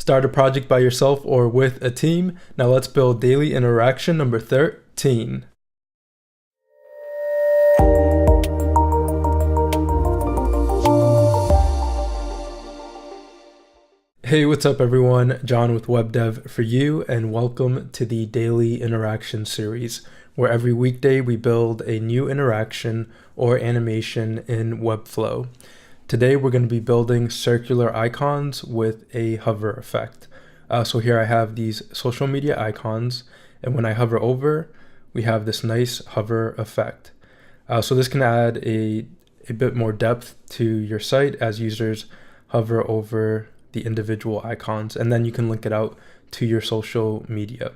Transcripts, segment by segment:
Start a project by yourself or with a team. Now let's build daily interaction number 13. Hey, what's up everyone? John with WebDev for you, and welcome to the Daily Interaction series, where every weekday we build a new interaction or animation in Webflow. Today we're going to be building circular icons with a hover effect. So here I have these social media icons, and when I hover over, we have this nice hover effect. So this can add a bit more depth to your site as users hover over the individual icons, and then you can link it out to your social media.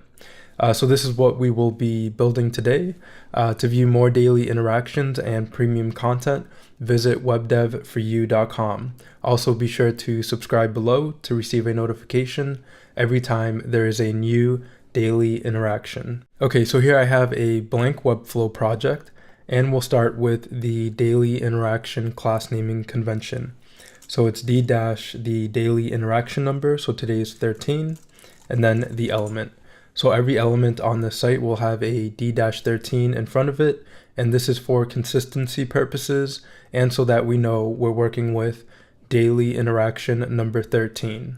So this is what we will be building today. To view more daily interactions and premium content, visit webdevforyou.com. Also be sure to subscribe below to receive a notification every time there is a new daily interaction. Okay, so here I have a blank Webflow project, and we'll start with the daily interaction class naming convention. So it's d dash the daily interaction number, so today is 13, and then the element. So every element on the site will have a d-13 in front of it, and this is for consistency purposes and so that we know we're working with daily interaction number 13.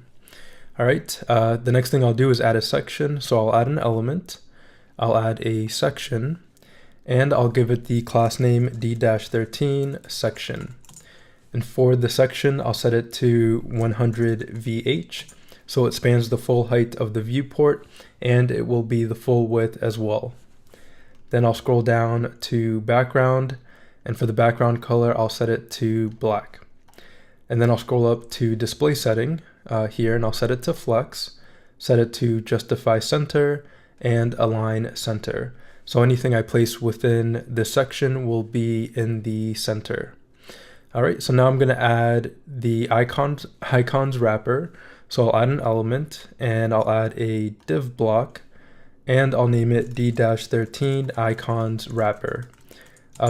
All right, the next thing I'll do is add a section. So I'll add an element, I'll add a section, and I'll give it the class name d-13 section. And for the section, I'll set it to 100 VH, so it spans the full height of the viewport, and it will be the full width as well. Then I'll scroll down to background, and for the background color, I'll set it to black. And then I'll scroll up to display setting here, and I'll set it to flex, set it to justify center, and align center. So anything I place within this section will be in the center. All right, so now I'm going to add the icons wrapper. So I'll add an element, and I'll add a div block, and I'll name it d-13 icons wrapper.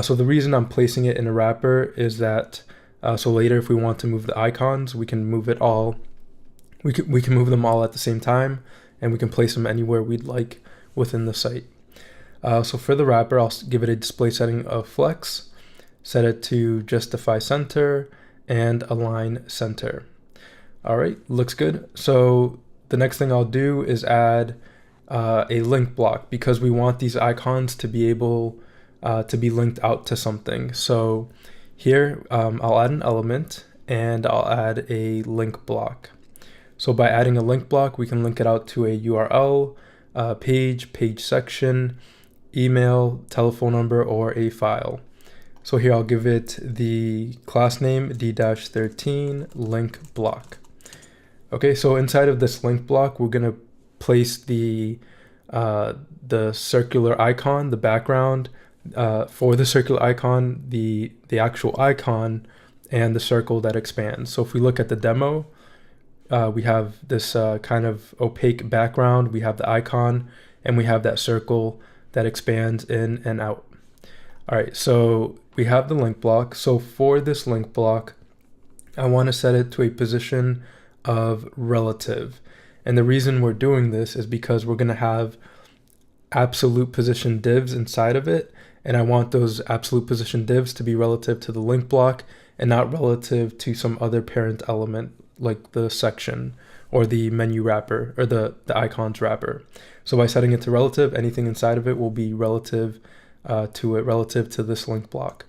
So the reason I'm placing it in a wrapper is that so later if we want to move the icons, we can move it all. We can move them all at the same time, and we can place them anywhere we'd like within the site. So for the wrapper, I'll give it a display setting of flex, set it to justify center, and align center. All right, looks good. So the next thing I'll do is add a link block, because we want these icons to be able to be linked out to something. So here I'll add an element, and I'll add a link block. So by adding a link block, we can link it out to a URL, page section, email, telephone number, or a file. So here I'll give it the class name d-13 link block. Okay, so inside of this link block, we're going to place the circular icon, the background for the circular icon, the actual icon, and the circle that expands. So if we look at the demo, we have this kind of opaque background, we have the icon, and we have that circle that expands in and out. All right, so we have the link block. So for this link block, I want to set it to a position of relative. And the reason we're doing this is because we're going to have absolute position divs inside of it, and I want those absolute position divs to be relative to the link block and not relative to some other parent element like the section or the menu wrapper or the icons wrapper. So by setting it to relative, anything inside of it will be relative to this link block.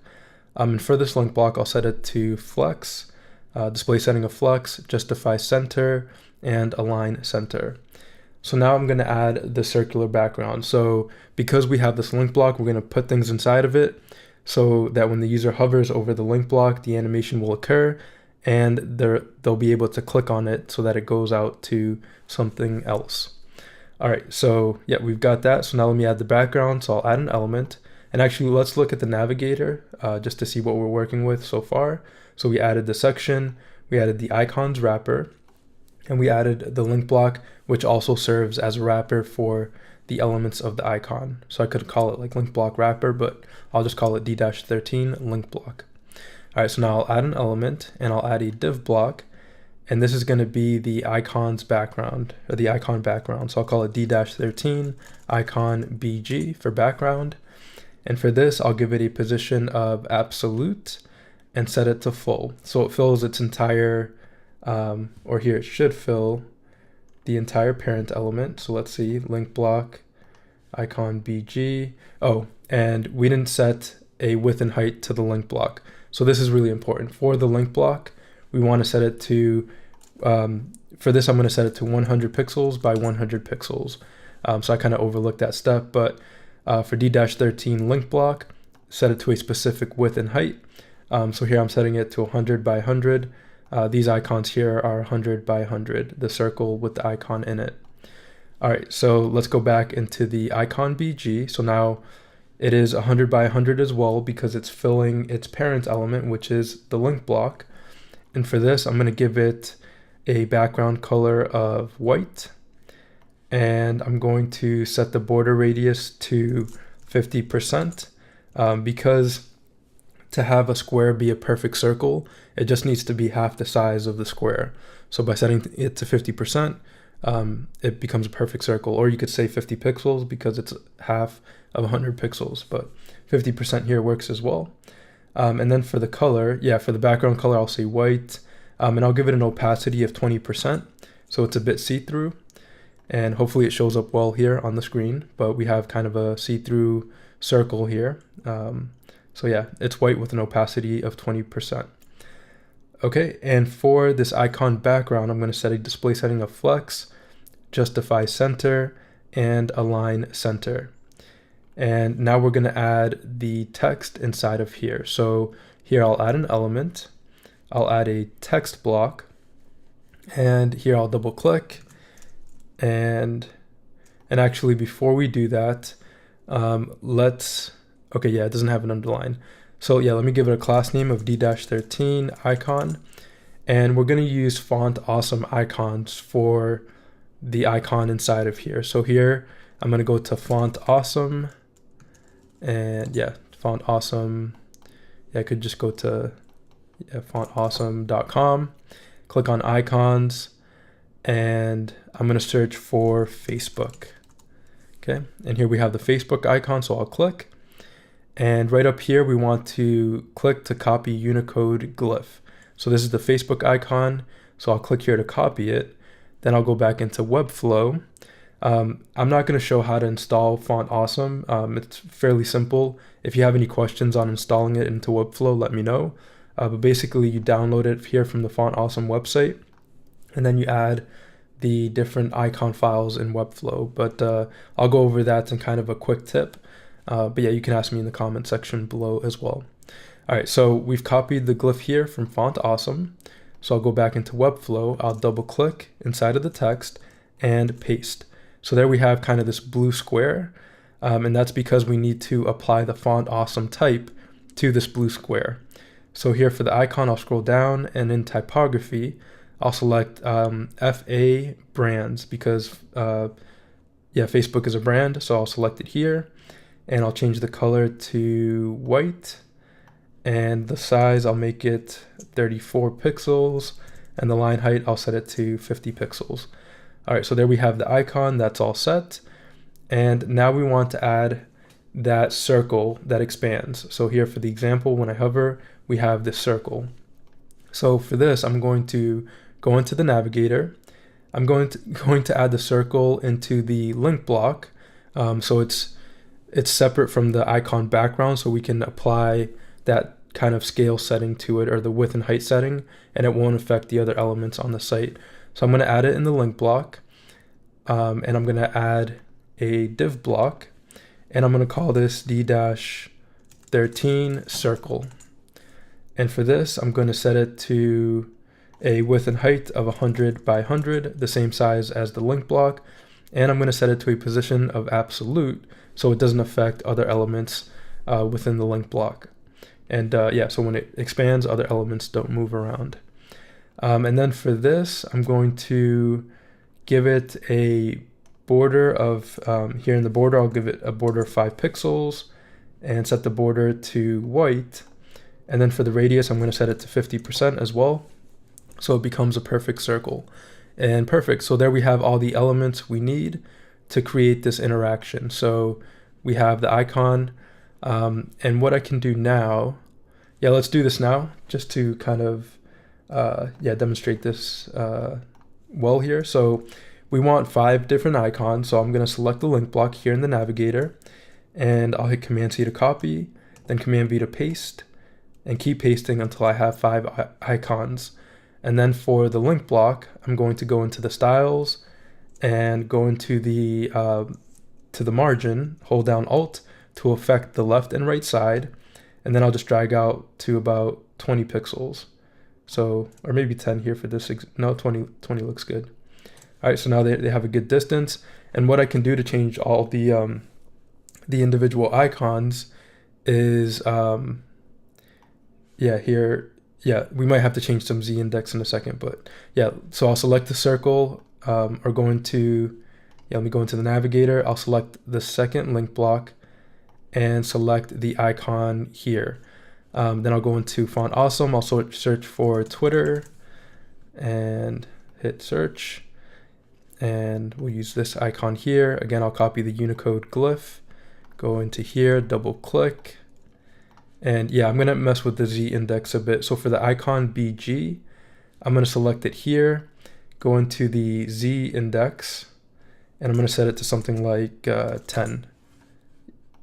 And for this link block, I'll set it to flex, display setting of flex, justify center, and align center. So now I'm going to add the circular background. So because we have this link block, we're going to put things inside of it so that when the user hovers over the link block, the animation will occur, and they'll be able to click on it so that it goes out to something else. All right, so yeah, we've got that. So now let me add the background. So I'll add an element. And actually, let's look at the navigator just to see what we're working with so far. So we added the section, we added the icons wrapper, and we added the link block, which also serves as a wrapper for the elements of the icon. So I could call it like link block wrapper, but I'll just call it d-13 link block. All right, so now I'll add an element, and I'll add a div block, And this is going to be the icon's background, or the icon background. So I'll call it D-13 icon BG for background. And for this, I'll give it a position of absolute and set it to full. So it fills its entire, or here it should fill the entire parent element. So let's see, link block, icon BG. Oh, and we didn't set a width and height to the link block. So this is really important. For the link block, we want to set it to, for this, I'm going to set it to 100 pixels by 100 pixels. So I kind of overlooked that step, but for D-13 link block, set it to a specific width and height. So here I'm setting it to 100 by 100. These icons here are 100 by 100, the circle with the icon in it. All right, so let's go back into the icon BG. So now it is 100 by 100 as well because it's filling its parent element, which is the link block. And for this, I'm going to give it a background color of white. And I'm going to set the border radius to 50% because to have a square be a perfect circle, it just needs to be half the size of the square. So by setting it to 50%, it becomes a perfect circle. Or you could say 50 pixels because it's half of 100 pixels, but 50% here works as well. And then for the color, for the background color, I'll say white, and I'll give it an opacity of 20%, so it's a bit see-through, and hopefully it shows up well here on the screen, but we have kind of a see-through circle here. So yeah, it's white with an opacity of 20%. Okay, and for this icon background, I'm going to set a display setting of flex, justify center, and align center. And now we're going to add the text inside of here. So here I'll add an element, I'll add a text block, and here I'll double click. And actually before we do that, okay, yeah, it doesn't have an underline. So yeah, let me give it a class name of D-13 icon. And we're going to use font awesome icons for the icon inside of here. So here I'm going to go to font awesome. And yeah, font awesome. Yeah, I could just go to fontawesome.com, click on icons, and I'm going to search for Facebook. Okay, and here we have the Facebook icon, so I'll click. And right up here, we want to click to copy Unicode glyph. So this is the Facebook icon, so I'll click here to copy it. Then I'll go back into Webflow. I'm not going to show how to install Font Awesome. It's fairly simple. If you have any questions on installing it into Webflow, let me know. But basically, you download it here from the Font Awesome website, and then you add the different icon files in Webflow. But I'll go over that in kind of a quick tip. But yeah, you can ask me in the comment section below as well. All right, so we've copied the glyph here from Font Awesome. So I'll go back into Webflow. I'll double click inside of the text and paste. So there we have kind of this blue square, and that's because we need to apply the Font Awesome type to this blue square. So here for the icon, I'll scroll down, and in typography, I'll select FA brands because Facebook is a brand, so I'll select it here, and I'll change the color to white, and the size, I'll make it 34 pixels, and the line height, I'll set it to 50 pixels. All right, so there we have the icon, that's all set. And now we want to add that circle that expands. So here for the example, when I hover, we have this circle. So for this, I'm going to go into the navigator. I'm going to add the circle into the link block. So it's separate from the icon background, so we can apply that kind of scale setting to it, or the width and height setting, and it won't affect the other elements on the site. So I'm going to add it in the link block, and I'm going to add a div block, and I'm going to call this D-13 circle. And for this, I'm going to set it to a width and height of 100 by 100, the same size as the link block, and I'm going to set it to a position of absolute, so it doesn't affect other elements within the link block. And so when it expands, other elements don't move around. And then for this, I'm going to give it a border of, here in the border, I'll give it a border of 5 pixels and set the border to white. And then for the radius, I'm going to set it to 50% as well. So it becomes a perfect circle. And perfect. So there we have all the elements we need to create this interaction. So we have the icon. And what I can do now, yeah, let's do this now just to kind of demonstrate this well here. So we want 5 different icons. So I'm going to select the link block here in the navigator, and I'll hit Command C to copy, then Command V to paste, and keep pasting until I have 5 icons. And then for the link block, I'm going to go into the styles and go into the to the margin, hold down Alt to affect the left and right side, and then I'll just drag out to about 20 pixels. So, or maybe 10 here for this. No, 20 looks good. All right, so now they have a good distance. And what I can do to change all the individual icons is, here, we might have to change some Z index in a second, but yeah, so I'll select the circle, or go into, let me go into the navigator. I'll select the second link block and select the icon here. Then I'll go into Font Awesome. I'll search for Twitter and hit search. And we'll use this icon here. Again, I'll copy the Unicode glyph, go into here, double click. And yeah, I'm gonna mess with the Z index a bit. So for the icon BG, I'm gonna select it here, go into the Z index, and I'm gonna set it to something like 10.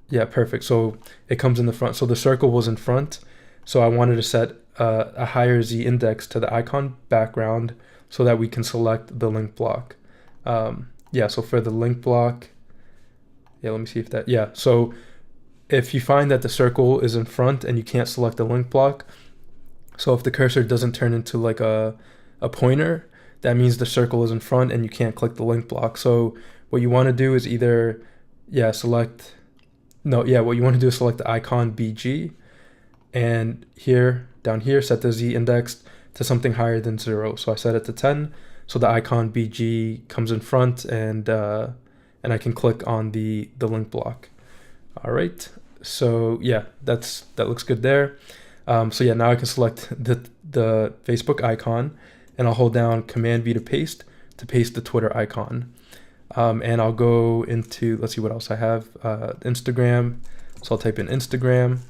Yeah, perfect. So it comes in the front. So the circle was in front. So I wanted to set a higher Z index to the icon background so that we can select the link block. So for the link block, let me see if that, so if you find that the circle is in front and you can't select the link block, so if the cursor doesn't turn into like a pointer, that means the circle is in front and you can't click the link block. So what you want to do is either, select the icon BG, and here, down here, set the Z index to something higher than 0. So I set it to 10, so the icon BG comes in front, and I can click on the link block. All right, so that looks good there. Now I can select the Facebook icon, and I'll hold down Command V to paste the Twitter icon. And I'll go into, let's see what else I have, Instagram. So I'll type in Instagram,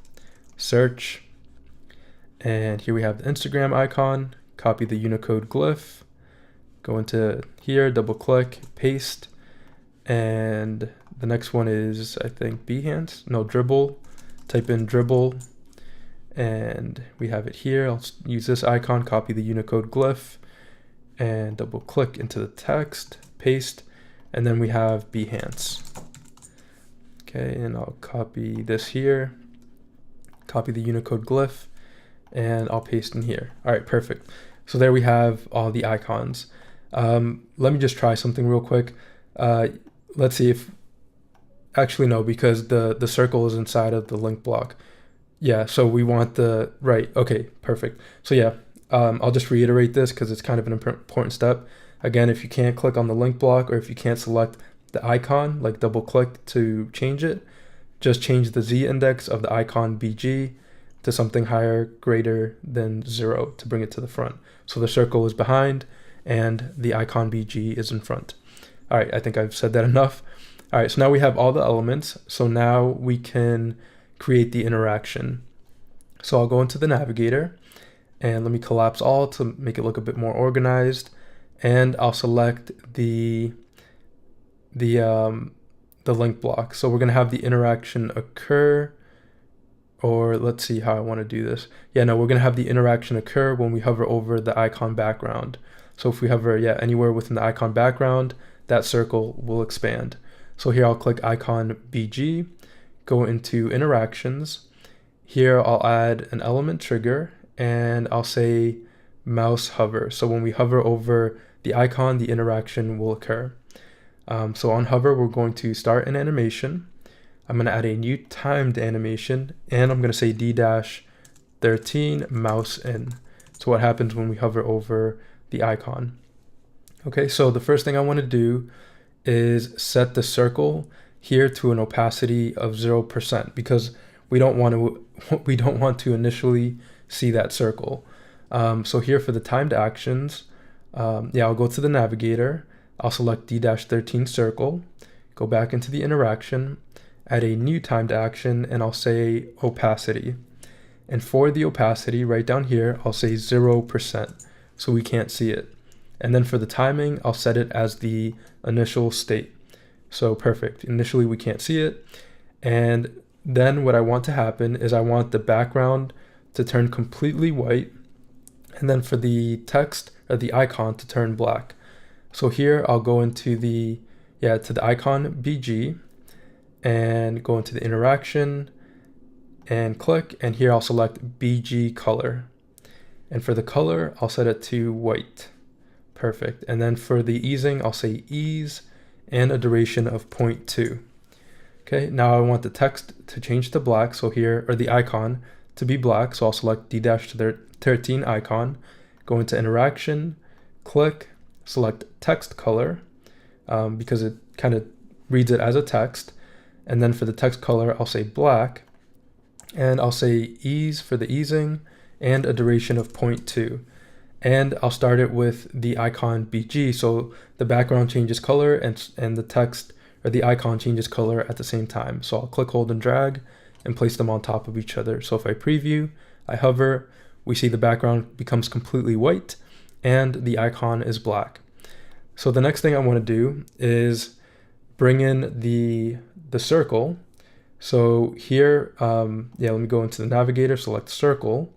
search, and here we have the Instagram icon, copy the Unicode glyph, go into here, double click, paste, and the next one is, I think, Dribbble, type in Dribbble, and we have it here. I'll use this icon, copy the Unicode glyph, and double click into the text, paste, and then we have Behance. Okay, and I'll copy this here, copy the Unicode glyph, and I'll paste in here. All right, perfect. So there we have all the icons. Let me just try something real quick. Let's see if, actually no, because the circle is inside of the link block. So we want okay, perfect. So I'll just reiterate this because it's kind of an important step. Again, if you can't click on the link block, or if you can't select the icon, like double click to change it, just change the Z index of the icon BG to something higher, greater than 0 to bring it to the front. So the circle is behind and the icon BG is in front. All right, I think I've said that enough. All right, so now we have all the elements. So now we can create the interaction. So I'll go into the navigator, and let me collapse all to make it look a bit more organized. And I'll select the link block. So we're gonna have the interaction occur, or let's see how I want to do this. We're gonna have the interaction occur when we hover over the icon background. So if we hover anywhere within the icon background, that circle will expand. So here I'll click icon BG, go into interactions. Here I'll add an element trigger, and I'll say mouse hover. So when we hover over the icon, the interaction will occur. So on hover, we're going to start an animation. I'm going to add a new timed animation, and I'm going to say D-13 mouse in. So what happens when we hover over the icon? Okay, so the first thing I want to do is set the circle here to an opacity of 0% because we don't want to initially see that circle. So here for the timed actions, I'll go to the navigator. I'll select D-13 circle, go back into the interaction, add a new timed action, and I'll say opacity. And for the opacity, right down here, I'll say 0%, so we can't see it. And then for the timing, I'll set it as the initial state. So perfect. Initially, we can't see it. And then what I want to happen is I want the background to turn completely white, and then for the text or the icon to turn black. So here I'll go into the icon BG and go into the interaction and click, and here I'll select BG color. And for the color, I'll set it to white. Perfect. And then for the easing, I'll say ease and a duration of 0.2. Okay, now I want the text to change to black, so here, or the icon to be black, so I'll select D-13 icon, go into interaction, click, select text color, because it kind of reads it as a text, and then for the text color, I'll say black, and I'll say ease for the easing, and a duration of 0.2. And I'll start it with the icon BG, so the background changes color and the text or the icon changes color at the same time. So I'll click, hold, and drag and place them on top of each other. So if I preview, I hover, we see the background becomes completely white and the icon is black. So the next thing I want to do is bring in the circle. So here, let me go into the navigator, select circle,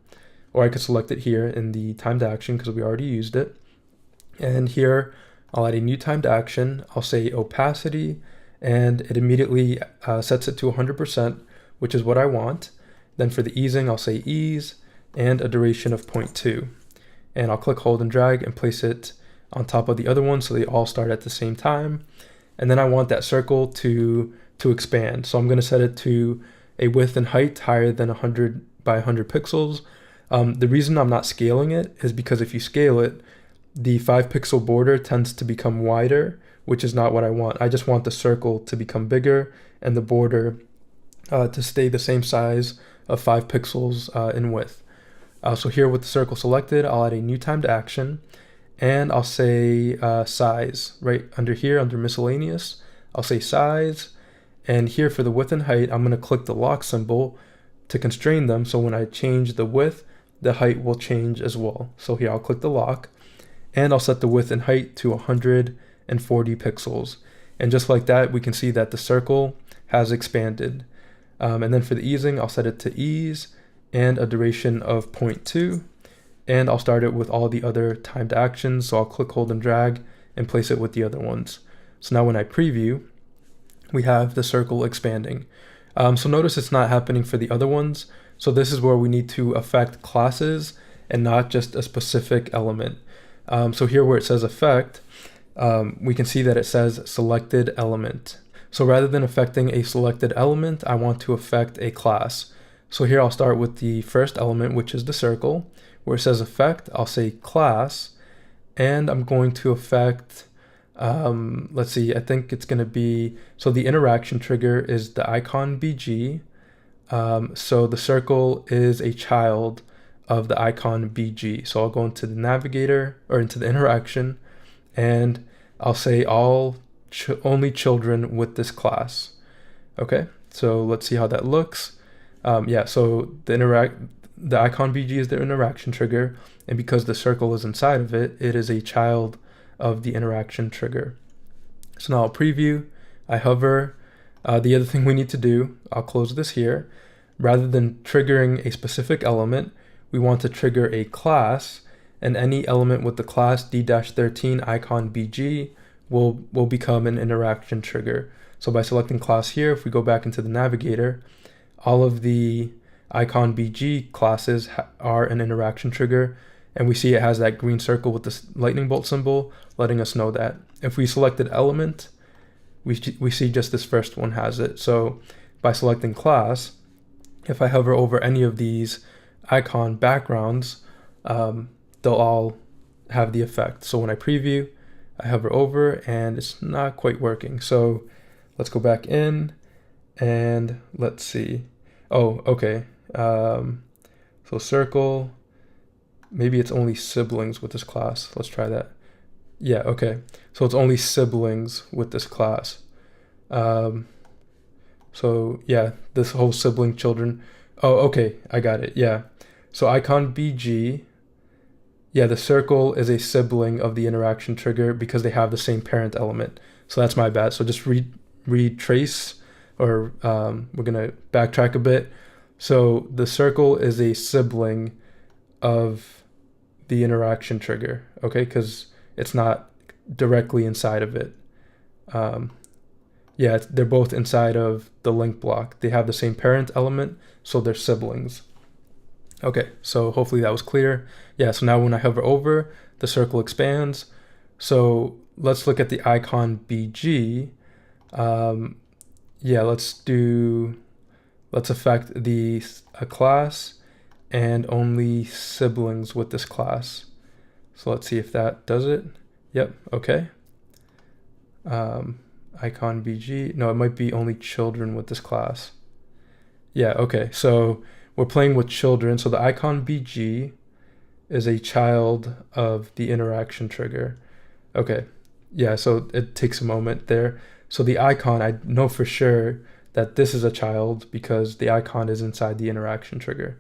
or I could select it here in the timed action because we already used it. And here I'll add a new timed action. I'll say opacity, and it immediately sets it to 100%, which is what I want. Then for the easing, I'll say ease and a duration of 0.2. And I'll click, hold, and drag and place it on top of the other one so they all start at the same time. And then I want that circle to expand. So I'm going to set it to a width and height higher than 100 by 100 pixels. The reason I'm not scaling it is because if you scale it, the 5-pixel border tends to become wider, which is not what I want. I just want the circle to become bigger and the border to stay the same size of 5 pixels in width. So here with the circle selected, I'll add a new timed action, and I'll say size. Right under here, under miscellaneous, I'll say size, and here for the width and height, I'm going to click the lock symbol to constrain them, so when I change the width, the height will change as well. So here I'll click the lock, and I'll set the width and height to 140 pixels. And just like that, we can see that the circle has expanded. And then for the easing, I'll set it to ease and a duration of 0.2. And I'll start it with all the other timed actions. So I'll click, hold, and drag and place it with the other ones. So now when I preview, we have the circle expanding. So notice it's not happening for the other ones. So this is where we need to affect classes and not just a specific element. So here where it says effect, we can see that it says selected element. So rather than affecting a selected element, I want to affect a class. So here I'll start with the first element, which is the circle. Where it says effect, I'll say class, and I'm going to affect, let's see, I think it's going to be, so the interaction trigger is the icon BG. So the circle is a child of the icon BG. So I'll go into the navigator or into the interaction, and I'll say only children with this class. Okay, so let's see how that looks. So the icon BG is the interaction trigger, and because the circle is inside of it, it is a child of the interaction trigger. So now I'll preview, I hover. The other thing we need to do, I'll close this here. Rather than triggering a specific element, we want to trigger a class, and any element with the class D-13 icon BG will become an interaction trigger. So by selecting class here, if we go back into the navigator, all of the icon BG classes are an interaction trigger, and we see it has that green circle with this lightning bolt symbol, letting us know that. If we selected element, we see just this first one has it. So by selecting class, if I hover over any of these icon backgrounds, they'll all have the effect. So when I preview, I hover over and it's not quite working. So let's go back in and let's see. Oh, okay. So circle, maybe it's only siblings with this class. Let's try that. Yeah, okay. So it's only siblings with this class. So yeah, this whole sibling children. Oh, okay, I got it. Yeah. So icon BG, yeah, the circle is a sibling of the interaction trigger because they have the same parent element. So that's my bad. So just retrace, or we're gonna backtrack a bit. So the circle is a sibling of the interaction trigger, okay? Because it's not directly inside of it. Yeah, they're both inside of the link block. They have the same parent element, so they're siblings. Okay, so hopefully that was clear. Yeah, so now when I hover over, the circle expands. So let's look at the icon BG. Yeah, let's affect a class and only siblings with this class. So let's see if that does it. Yep, okay. Icon BG, no, it might be only children with this class. Yeah, okay, so we're playing with children. So the icon BG is a child of the interaction trigger. Okay, yeah, so it takes a moment there. So the icon, I know for sure that this is a child because the icon is inside the interaction trigger.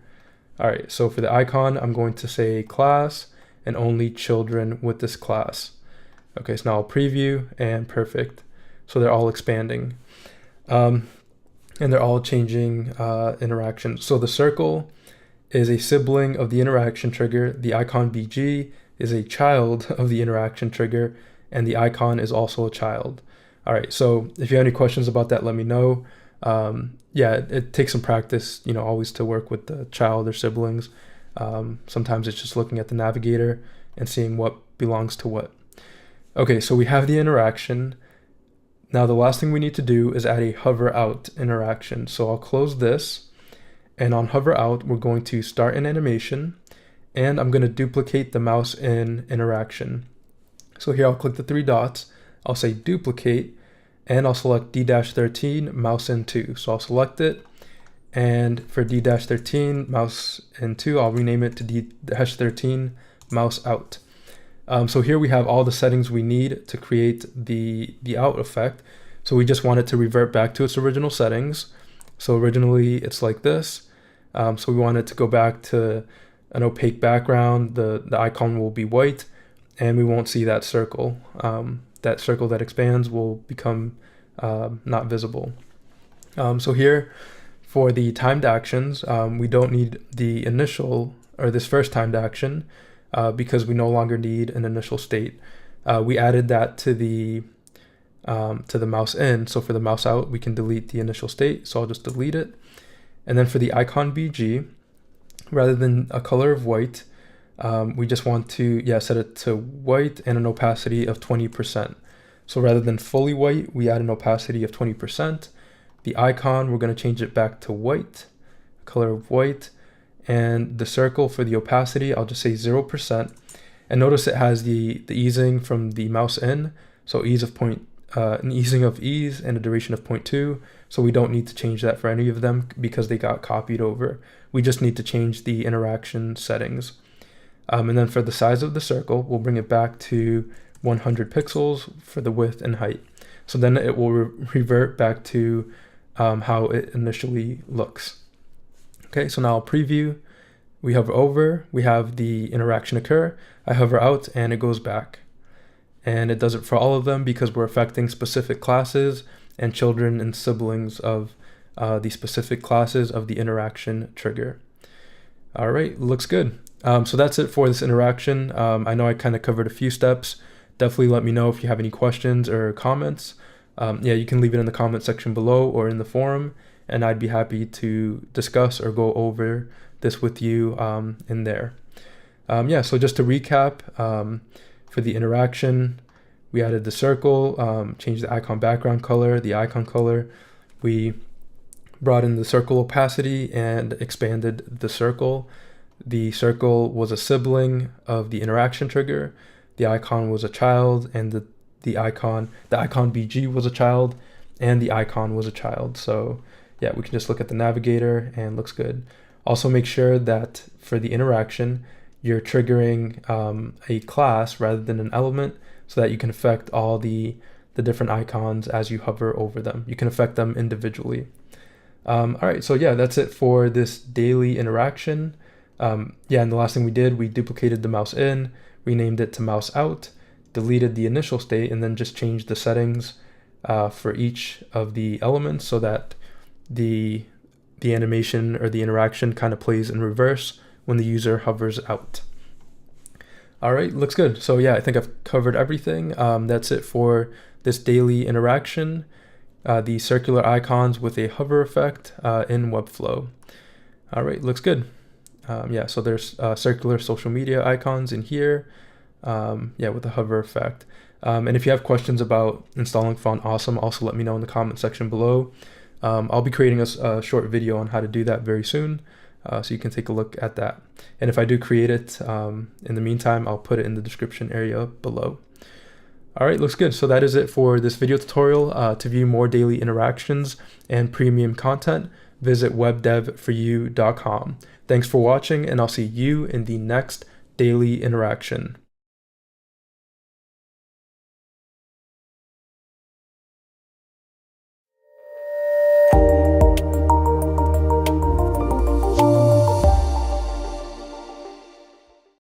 All right, so for the icon, I'm going to say class and only children with this class. Okay, so now I'll preview, and perfect. So they're all expanding. And they're all changing interaction. So the circle is a sibling of the interaction trigger. The icon BG is a child of the interaction trigger, and the icon is also a child. All right, so if you have any questions about that, let me know. Yeah, it takes some practice, always to work with the child or siblings. Sometimes it's just looking at the navigator and seeing what belongs to what. Okay, so we have the interaction. Now the last thing we need to do is add a hover out interaction. So I'll close this, and on hover out, we're going to start an animation, and I'm going to duplicate the mouse in interaction. So here I'll click the three dots, I'll say duplicate, and I'll select D-13 mouse in 2. So I'll select it, and for D-13 mouse in 2, I'll rename it to D-13 mouse out. So here we have all the settings we need to create the out effect. So we just want it to revert back to its original settings. So originally it's like this. So we want it to go back to an opaque background. The icon will be white, and we won't see that circle. That circle that expands will become not visible. So here for the timed actions, we don't need the initial or this first timed action. Because we no longer need an initial state. We added that to the mouse in. So for the mouse out, we can delete the initial state. So I'll just delete it. And then for the icon BG, rather than a color of white, we just want to set it to white and an opacity of 20%. So rather than fully white, we add an opacity of 20%. The icon, we're going to change it back to white, color of white. And the circle for the opacity, I'll just say 0%. And notice it has the easing from the mouse in. So an easing of ease and a duration of 0.2. So we don't need to change that for any of them because they got copied over. We just need to change the interaction settings. And then for the size of the circle, we'll bring it back to 100 pixels for the width and height. So then it will revert back to how it initially looks. Okay, so now I'll preview. We hover over, we have the interaction occur. I hover out and it goes back. And it does it for all of them because we're affecting specific classes and children and siblings of the specific classes of the interaction trigger. All right, looks good. So that's it for this interaction. I know I kind of covered a few steps. Definitely let me know if you have any questions or comments. You can leave it in the comment section below or in the forum, and I'd be happy to discuss or go over this with you in there. So just to recap, for the interaction, we added the circle, changed the icon background color, the icon color. We brought in the circle opacity and expanded the circle. The circle was a sibling of the interaction trigger. The icon was a child, and the icon BG was a child, and the icon was a child. So yeah, we can just look at the navigator and looks good. Also make sure that for the interaction, you're triggering a class rather than an element, so that you can affect all the different icons as you hover over them. You can affect them individually. All right, so yeah, that's it for this daily interaction. Yeah, and the last thing we did, we duplicated the mouse in, renamed it to mouse out, deleted the initial state, and then just changed the settings for each of the elements so that the animation or the interaction kind of plays in reverse when the user hovers out. All right, looks good. So yeah, I think I've covered everything. That's it for this daily interaction. The circular icons with a hover effect in Webflow. All right, looks good. Yeah, so there's circular social media icons in here. Yeah, with the hover effect. And if you have questions about installing Font Awesome, also let me know in the comment section below. I'll be creating a short video on how to do that very soon, so you can take a look at that. And if I do create it, in the meantime, I'll put it in the description area below. All right, looks good. So that is it for this video tutorial. To view more daily interactions and premium content, visit webdevforyou.com. Thanks for watching, and I'll see you in the next daily interaction.